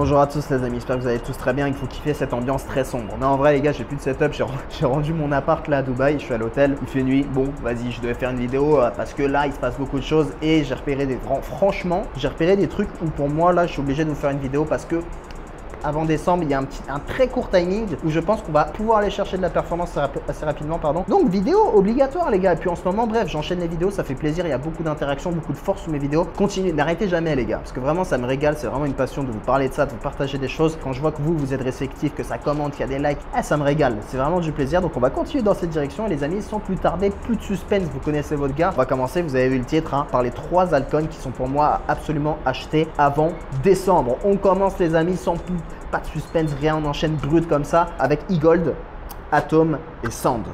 Bonjour à tous les amis, j'espère que vous allez tous très bien, il faut kiffer cette ambiance très sombre. Mais en vrai les gars, j'ai plus de setup, j'ai rendu mon appart là à Dubaï, je suis à l'hôtel, il fait nuit, bon vas-y je devais faire une vidéo parce que là il se passe beaucoup de choses et j'ai repéré franchement, j'ai repéré des trucs où pour moi là je suis obligé de vous faire une vidéo parce que avant décembre, il y a un très court timing où je pense qu'on va pouvoir aller chercher de la performance assez rapidement, pardon. Donc vidéo obligatoire les gars. Et puis en ce moment, bref, j'enchaîne les vidéos, ça fait plaisir, il y a beaucoup d'interactions, beaucoup de force sous mes vidéos. Continuez, n'arrêtez jamais les gars, parce que vraiment ça me régale, c'est vraiment une passion de vous parler de ça, de vous partager des choses. Quand je vois que vous êtes réceptifs, que ça commente, qu'il y a des likes, ça me régale, c'est vraiment du plaisir. Donc on va continuer dans cette direction et les amis, sans plus tarder, plus de suspense, vous connaissez votre gars. On va commencer, vous avez vu le titre, hein, par les 3 altcoins qui sont pour moi absolument achetés avant décembre. On commence les amis sans plus. Pas de suspense, rien, on enchaîne brut comme ça avec eGold, Atom et Sand.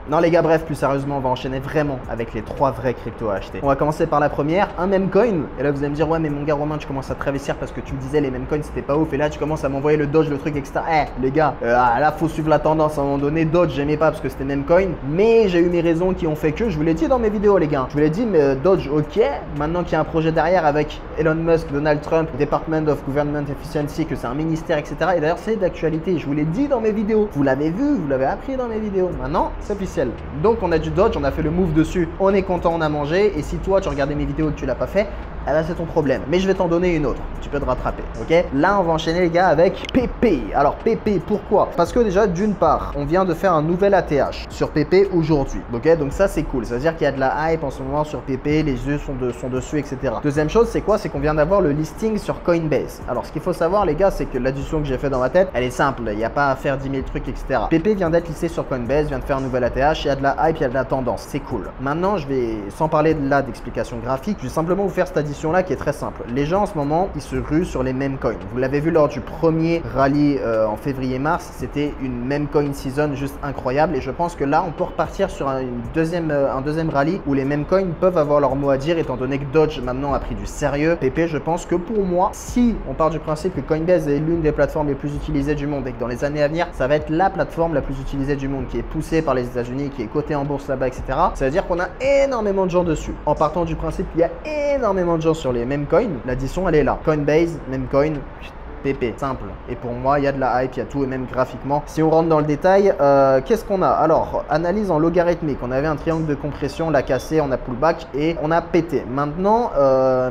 Non les gars, bref, plus sérieusement, on va enchaîner vraiment avec les 3 vrais cryptos à acheter. On va commencer par la première, un meme coin. Et là vous allez me dire, ouais mais mon gars Romain, tu commences à travestir parce que tu me disais les meme coins c'était pas ouf. Et là tu commences à m'envoyer le Doge, le truc, etc. Les gars, là faut suivre la tendance. À un moment donné, Doge j'aimais pas parce que c'était meme coin. Mais j'ai eu mes raisons qui ont fait que, je vous l'ai dit dans mes vidéos les gars. Je vous l'ai dit, mais Doge ok. Maintenant qu'il y a un projet derrière avec Elon Musk, Donald Trump, Department of Government Efficiency, que c'est un ministère, etc. Et d'ailleurs c'est d'actualité, je vous l'ai dit dans mes vidéos. Vous l'avez vu, vous l'avez appris dans mes vidéos. Maintenant c'est officiel. Donc on a du Doge, on a fait le move dessus, on est content, on a mangé. Et si toi tu regardais mes vidéos et que tu l'as pas fait, eh ben c'est ton problème. Mais je vais t'en donner une autre, tu peux te rattraper, ok? Là on va enchaîner les gars avec PP. Alors PP, pourquoi? Parce que déjà d'une part, on vient de faire un nouvel ATH sur PP aujourd'hui, ok? Donc ça c'est cool, ça veut dire qu'il y a de la hype en ce moment sur PP, les yeux sont dessus, etc. Deuxième chose c'est quoi? C'est qu'on vient d'avoir le listing sur Coinbase. Alors ce qu'il faut savoir les gars, c'est que l'addition que j'ai fait dans ma tête, elle est simple, il n'y a pas à faire 10 000 trucs, etc. PP vient d'être listé sur Coinbase, vient de faire un nouvel ATH, il y a de la hype, il y a de la tendance, c'est cool. Maintenant je vais, sans parler de là d'explication graphique, je vais simplement vous faire cette addition là qui est très simple. Les gens en ce moment ils se ruent sur les meme coins. Vous l'avez vu lors du premier rallye en février-mars, c'était une meme coin season juste incroyable et je pense que là on peut repartir sur un deuxième rallye où les meme coins peuvent avoir leur mot à dire étant donné que Doge maintenant a pris du sérieux. PP, je pense que pour moi, si on part du principe que Coinbase est l'une des plateformes les plus utilisées du monde et que dans les années à venir ça va être la plateforme la plus utilisée du monde qui est poussée par les États-Unis, qui est cotée en bourse là-bas, etc. Ça veut dire qu'on a énormément de gens dessus. En partant du principe qu'il y a énormément de gens sur les meme coins, l'addition elle est là. Coinbase, meme coin, PP, simple. Et pour moi, il y a de la hype, il y a tout et même graphiquement. Si on rentre dans le détail, qu'est-ce qu'on a? Alors, analyse en logarithmique. On avait un triangle de compression, on l'a cassé, on a pullback et on a pété. Maintenant,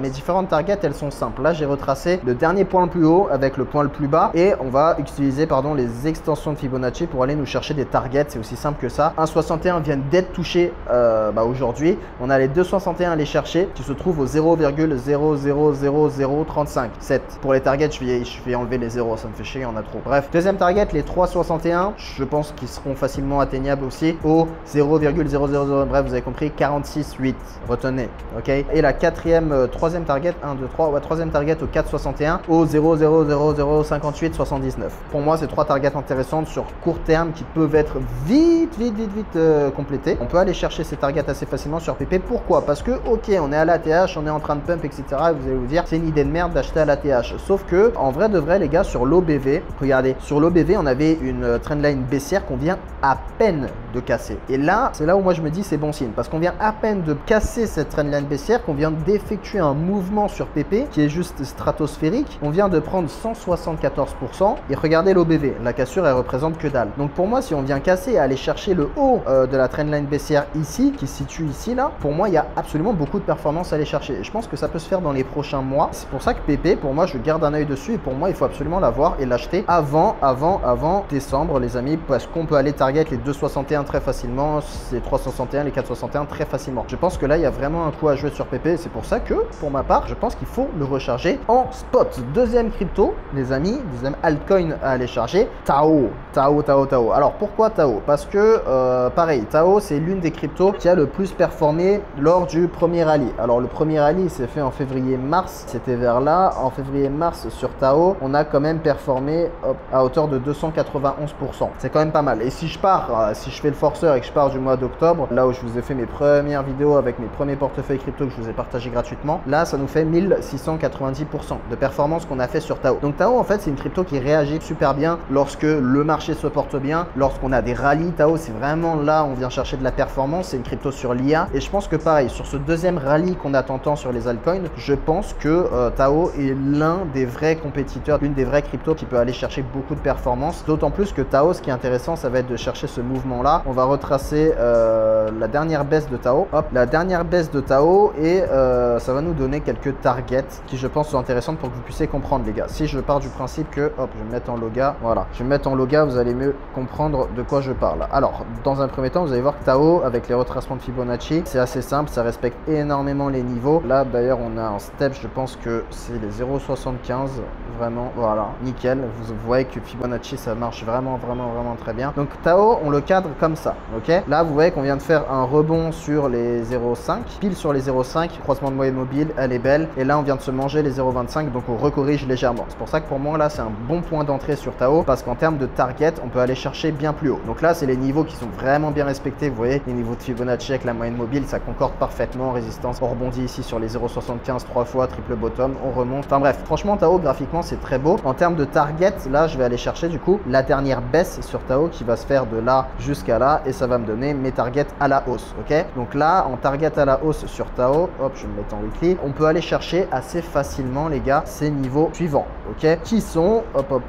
mes différentes targets, elles sont simples. Là, j'ai retracé le dernier point le plus haut avec le point le plus bas et on va utiliser, pardon, les extensions de Fibonacci pour aller nous chercher des targets. C'est aussi simple que ça. 1,61 vient d'être touché aujourd'hui. On a les 2,61 à aller chercher qui se trouvent au 0,000035. 7. Pour les targets, je vais enlever les 0, ça me fait chier, on a trop. Bref, deuxième target, les 3,61, je pense qu'ils seront facilement atteignables aussi au 0,000, bref, vous avez compris, 46,8. Retenez, ok? Et la troisième target, 1, 2, 3, ouais, troisième target au 4,61 au 0,00058,79. Pour moi, c'est 3 targets intéressantes sur court terme qui peuvent être vite complétées. On peut aller chercher ces targets assez facilement sur PP. Pourquoi? Parce que, ok, on est à l'ATH, on est en train de pump, etc. Et vous allez vous dire, c'est une idée de merde d'acheter à l'ATH. Sauf que, en vrai de vrai les gars, sur l'OBV, regardez, sur l'OBV on avait une trendline baissière qu'on vient à peine de casser. Et là, c'est là où moi je me dis c'est bon signe, parce qu'on vient à peine de casser cette trendline baissière, qu'on vient d'effectuer un mouvement sur PP qui est juste stratosphérique. On vient de prendre 174% et regardez l'OBV, la cassure elle représente que dalle. Donc pour moi, si on vient casser et aller chercher le haut de la trendline baissière ici, qui se situe ici là, pour moi il y a absolument beaucoup de performance à aller chercher. Et je pense que ça peut se faire dans les prochains mois. C'est pour ça que PP, pour moi je garde un œil dessus et pour moi il faut absolument l'avoir et l'acheter avant décembre les amis, parce qu'on peut aller target les 2,61 très facilement, les 3,61, les 4,61 très facilement. Je pense que là il y a vraiment un coup à jouer sur PP, c'est pour ça que pour ma part je pense qu'il faut le recharger en spot. Deuxième crypto les amis, deuxième altcoin à aller charger, Tao. Alors pourquoi Tao? Parce que pareil, Tao c'est l'une des cryptos qui a le plus performé lors du premier rallye. Alors le premier rallye s'est fait en février-mars, c'était vers là, en février-mars sur Tao. Tao, on a quand même performé à hauteur de 291%. C'est quand même pas mal. Et si je pars, si je fais le forceur et que je pars du mois d'octobre, là où je vous ai fait mes premières vidéos avec mes premiers portefeuilles crypto que je vous ai partagé gratuitement, là ça nous fait 1690% de performance qu'on a fait sur Tao. Donc Tao en fait c'est une crypto qui réagit super bien lorsque le marché se porte bien, lorsqu'on a des rallyes. Tao c'est vraiment là on vient chercher de la performance, c'est une crypto sur l'IA et je pense que pareil sur ce deuxième rallye qu'on attend tant sur les altcoins, je pense que Tao est l'un des vrais compétiteurs, l'une des vraies cryptos qui peut aller chercher beaucoup de performance, d'autant plus que Tao, ce qui est intéressant ça va être de chercher ce mouvement là. On va retracer la dernière baisse de Tao, hop, la dernière baisse de Tao et ça va nous donner quelques targets qui je pense sont intéressantes pour que vous puissiez comprendre les gars. Si je pars du principe que, hop, je vais me mettre en loga, voilà, je vais me mettre en loga, vous allez mieux comprendre de quoi je parle. Alors, dans un premier temps, vous allez voir que Tao, avec les retracements de Fibonacci, c'est assez simple, ça respecte énormément les niveaux. Là, d'ailleurs, on a un step, je pense que c'est les 0,75, vraiment, voilà, nickel. Vous voyez que Fibonacci, ça marche vraiment très bien. Donc, Tao, on le cadre comme ça, ok? Là, vous voyez qu'on vient de faire un rebond sur les 0,5, pile sur les 0,5, croisement de moyenne mobile, elle est belle. Et là, on vient de se manger les 0,25, donc on recorrige légèrement. C'est pour ça que pour moi, là, c'est un bon point d'entrée sur Tao, parce qu'en termes de target, on peut aller chercher bien plus haut. Donc là, c'est les niveaux qui sont vraiment bien respectés. Vous voyez, les niveaux de Fibonacci avec la moyenne mobile, ça concorde parfaitement. Résistance, on rebondit ici sur les 0,75 3 fois, triple bottom, on remonte. Enfin bref, franchement, Tao, graphiquement, c'est très beau. En termes de target, là, je vais aller chercher du coup la dernière baisse sur Tao qui va se faire de là jusqu'à là et ça va me donner mes targets à la hausse, ok? Donc là, en target à la hausse sur Tao, hop, je vais me mettre en weekly, on peut aller chercher assez facilement, les gars, ces niveaux suivants, ok? Qui sont, hop,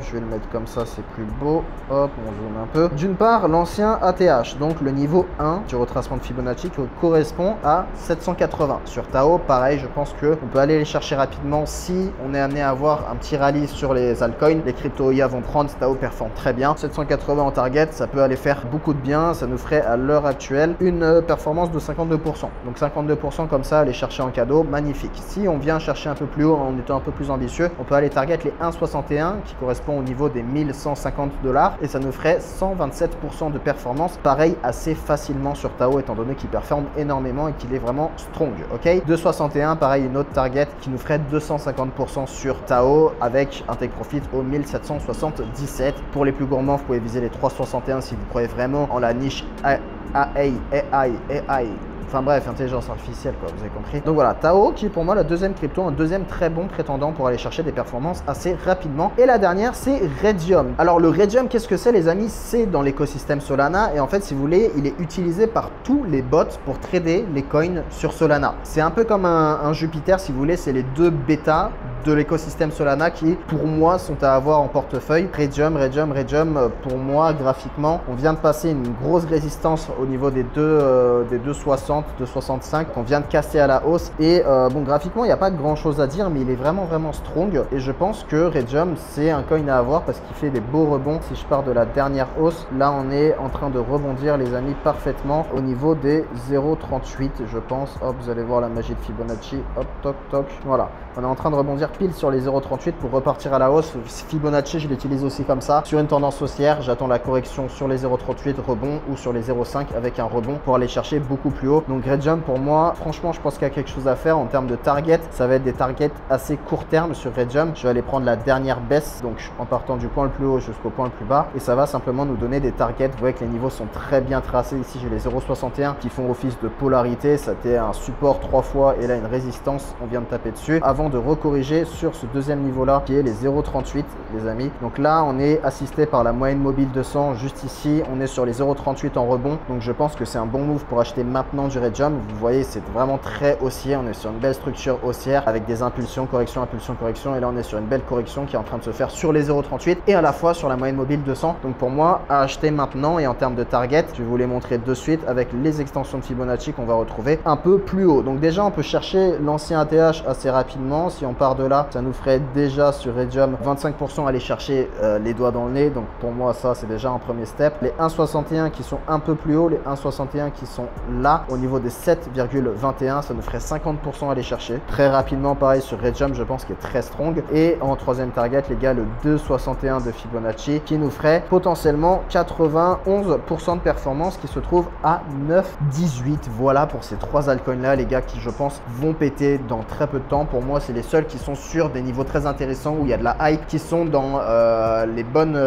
je vais le mettre comme ça, c'est plus beau, hop, on zoome un peu. D'une part, l'ancien ATH, donc le niveau 1 du retracement de Fibonacci qui correspond à 780. Sur Tao, pareil, je pense qu'on peut aller les chercher rapidement si on est amené à avoir un petit rallye sur les altcoins. Les crypto IA vont prendre, Tao performe très bien. 780 en target, ça peut aller faire beaucoup de bien, ça nous ferait à l'heure actuelle une performance de 52%. Donc 52% comme ça, aller chercher en cadeau, magnifique. Si on vient chercher un peu plus haut en étant un peu plus ambitieux, on peut aller target les 1,61 qui correspond au niveau des 1150 $ et ça nous ferait 127% de performance. Pareil, assez facilement sur Tao étant donné qu'il performe énormément et qu'il est vraiment strong, ok? 2,61, pareil, une autre target qui nous ferait 250% sur Tao avec un take profit au 1777. Pour les plus gourmands, vous pouvez viser les 3,61 si vous croyez vraiment en la niche AI. Enfin bref, intelligence artificielle, quoi, vous avez compris. Donc voilà, Tao qui est pour moi la deuxième crypto, un deuxième très bon prétendant pour aller chercher des performances assez rapidement. Et la dernière, c'est Raydium. Alors le Raydium, qu'est-ce que c'est les amis? C'est dans l'écosystème Solana et en fait, si vous voulez, il est utilisé par tous les bots pour trader les coins sur Solana. C'est un peu comme un Jupiter, si vous voulez, c'est les deux bêtas de l'écosystème Solana qui, pour moi, sont à avoir en portefeuille. Raydium, pour moi, graphiquement, on vient de passer une grosse résistance au niveau des 2,60, 2,65 qu'on vient de casser à la hausse. Et bon, graphiquement, il n'y a pas grand chose à dire, mais il est vraiment strong. Et je pense que Raydium, c'est un coin à avoir parce qu'il fait des beaux rebonds. Si je pars de la dernière hausse, là, on est en train de rebondir, les amis, parfaitement au niveau des 0,38, je pense. Hop, vous allez voir la magie de Fibonacci. Hop, toc. Voilà. On est en train de rebondir pile sur les 0,38 pour repartir à la hausse. Fibonacci, je l'utilise aussi comme ça. Sur une tendance haussière, j'attends la correction sur les 0,38 rebond ou sur les 0,5 avec un rebond pour aller chercher beaucoup plus haut. Donc Raydium, pour moi, franchement, je pense qu'il y a quelque chose à faire en termes de target. Ça va être des targets assez court terme sur Raydium. Je vais aller prendre la dernière baisse, donc en partant du point le plus haut jusqu'au point le plus bas. Et ça va simplement nous donner des targets. Vous voyez que les niveaux sont très bien tracés. Ici, j'ai les 0,61 qui font office de polarité. Ça a été un support 3 fois et là, une résistance. On vient de taper dessus. Avant de recorriger sur ce deuxième niveau là qui est les 0,38 les amis. Donc là on est assisté par la moyenne mobile 200 juste ici, on est sur les 0,38 en rebond, donc je pense que c'est un bon move pour acheter maintenant du Raydium. Vous voyez, c'est vraiment très haussier, on est sur une belle structure haussière avec des impulsions, correction, et là on est sur une belle correction qui est en train de se faire sur les 0,38 et à la fois sur la moyenne mobile 200. Donc pour moi, à acheter maintenant, et en termes de target, je vais vous les montrer de suite avec les extensions de Fibonacci qu'on va retrouver un peu plus haut. Donc déjà on peut chercher l'ancien ATH assez rapidement. Si on part de là, ça nous ferait déjà sur Raydium 25% aller chercher les doigts dans le nez. Donc pour moi ça c'est déjà un premier step. Les 1,61 qui sont un peu plus haut, les 1,61 qui sont là au niveau des 7,21, ça nous ferait 50% à aller chercher. Très rapidement, pareil sur Red Jump, je pense, qui est très strong. Et en troisième target, les gars, le 2,61 de Fibonacci qui nous ferait potentiellement 91% de performance qui se trouve à 9,18. Voilà pour ces trois altcoins là, les gars, qui je pense vont péter dans très peu de temps. Pour moi, c'est les seuls qui sont sur des niveaux très intéressants où il y a de la hype, qui sont dans les bonnes,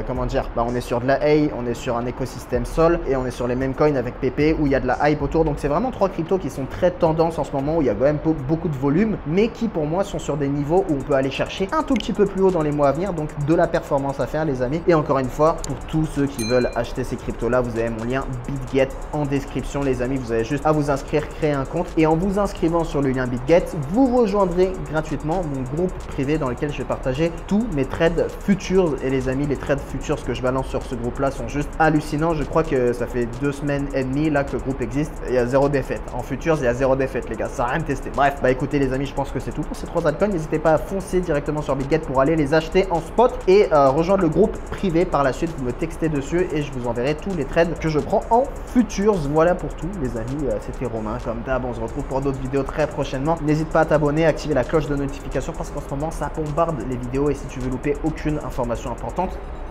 comment dire, bah, on est sur de la hay, on est sur un écosystème sol et on est sur les mêmes coins avec PP où il y a de la hype autour. Donc c'est vraiment trois cryptos qui sont très tendance en ce moment, où il y a quand même beaucoup de volume, mais qui pour moi sont sur des niveaux où on peut aller chercher un tout petit peu plus haut dans les mois à venir. Donc de la performance à faire, les amis. Et encore une fois, pour tous ceux qui veulent acheter ces cryptos là, vous avez mon lien BitGet en description, les amis. Vous avez juste à vous inscrire, créer un compte, et en vous inscrivant sur le lien BitGet, vous rejoindrez gratuitement mon groupe privé dans lequel je vais partager tous mes trades futures. Et les amis, les trades futures que je balance sur ce groupe là sont juste hallucinants. Je crois que ça fait 2 semaines et demie là que le groupe existe et il y a 0 défaite. En futures, il y a 0 défaite, les gars, ça n'a rien testé. Bref, bah écoutez les amis, je pense que c'est tout pour ces trois altcoins. N'hésitez pas à foncer directement sur BitGet pour aller les acheter en spot et rejoindre le groupe privé par la suite. Vous me textez dessus et je vous enverrai tous les trades que je prends en futures. Voilà pour tout, les amis. C'était Romain, comme d'hab. On se retrouve pour d'autres vidéos très prochainement. N'hésite pas à t'abonner, activer la cloche de notification parce qu'en ce moment ça bombarde les vidéos, et si tu veux louper aucune information importante,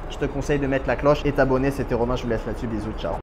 je te conseille de mettre la cloche et t'abonner. C'était Romain, je vous laisse là-dessus. Bisous, ciao.